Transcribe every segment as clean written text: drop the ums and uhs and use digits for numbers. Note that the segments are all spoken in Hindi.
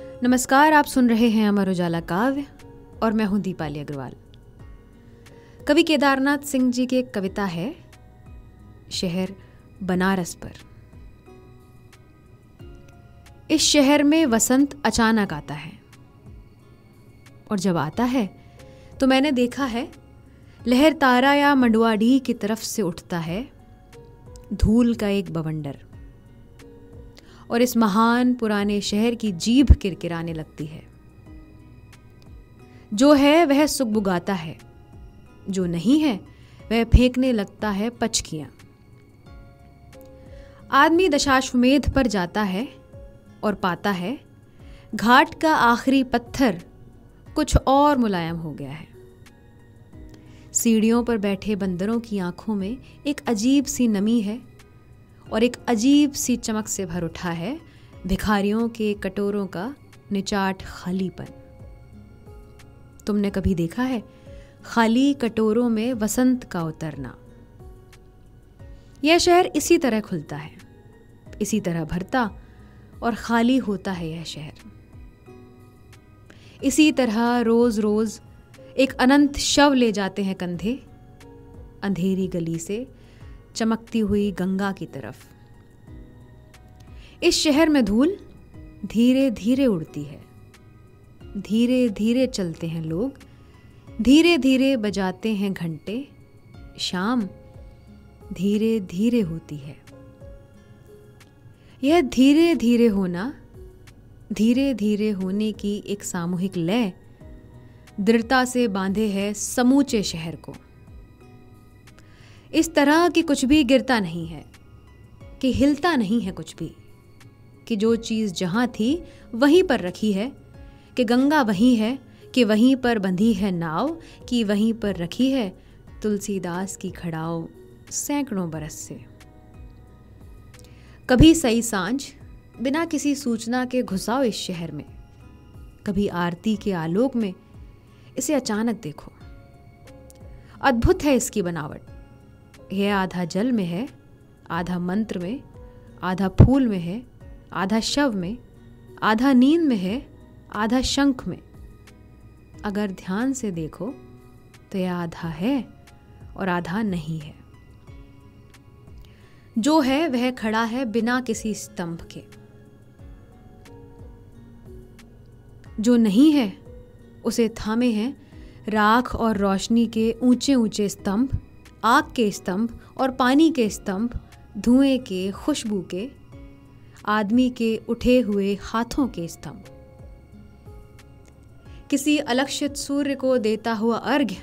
नमस्कार, आप सुन रहे हैं अमर उजाला काव्य और मैं हूं दीपाली अग्रवाल। कवि केदारनाथ सिंह जी की एक कविता है शहर बनारस पर। इस शहर में वसंत अचानक आता है और जब आता है तो मैंने देखा है लहर तारा या मंडुआडीह की तरफ से उठता है धूल का एक बवंडर और इस महान पुराने शहर की जीभ किरकिराने लगती है। जो है वह सुगबुगाता है, जो नहीं है वह फेंकने लगता है पचकियां। आदमी दशाश्वमेध पर जाता है और पाता है घाट का आखिरी पत्थर कुछ और मुलायम हो गया है। सीढ़ियों पर बैठे बंदरों की आंखों में एक अजीब सी नमी है और एक अजीब सी चमक से भर उठा है भिखारियों के कटोरों का निचाट खालीपन। तुमने कभी देखा है खाली कटोरों में वसंत का उतरना? यह शहर इसी तरह खुलता है, इसी तरह भरता और खाली होता है। यह शहर इसी तरह रोज रोज एक अनंत शव ले जाते हैं कंधे अंधेरी गली से चमकती हुई गंगा की तरफ। इस शहर में धूल धीरे धीरे उड़ती है, धीरे धीरे चलते हैं लोग, धीरे धीरे बजाते हैं घंटे। शाम धीरे धीरे होती है। यह धीरे धीरे होना, धीरे धीरे होने की एक सामूहिक लय दृढ़ता से बांधे है समूचे शहर को। इस तरह कि कुछ भी गिरता नहीं है, कि हिलता नहीं है कुछ भी, कि जो चीज़ जहाँ थी वहीं पर रखी है, कि गंगा वहीं है, कि वहीं पर बंधी है नाव, कि वहीं पर रखी है तुलसीदास की खड़ाओ सैकड़ों बरस से। कभी सई सांझ बिना किसी सूचना के घुसाओ इस शहर में, कभी आरती के आलोक में इसे अचानक देखो। अद्भुत है इसकी बनावट। यह आधा जल में है, आधा मंत्र में, आधा फूल में है, आधा शव में, आधा नींद में है, आधा शंख में। अगर ध्यान से देखो तो यह आधा है और आधा नहीं है। जो है वह खड़ा है बिना किसी स्तंभ के, जो नहीं है उसे थामे हैं राख और रोशनी के ऊंचे ऊंचे स्तंभ, आग के स्तंभ और पानी के स्तंभ, धुएं के, खुशबू के, आदमी के उठे हुए हाथों के स्तंभ। किसी अलक्षित सूर्य को देता हुआ अर्घ्य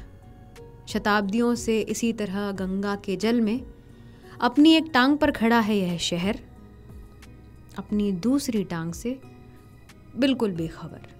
शताब्दियों से इसी तरह गंगा के जल में अपनी एक टांग पर खड़ा है यह शहर, अपनी दूसरी टांग से बिल्कुल बेखबर।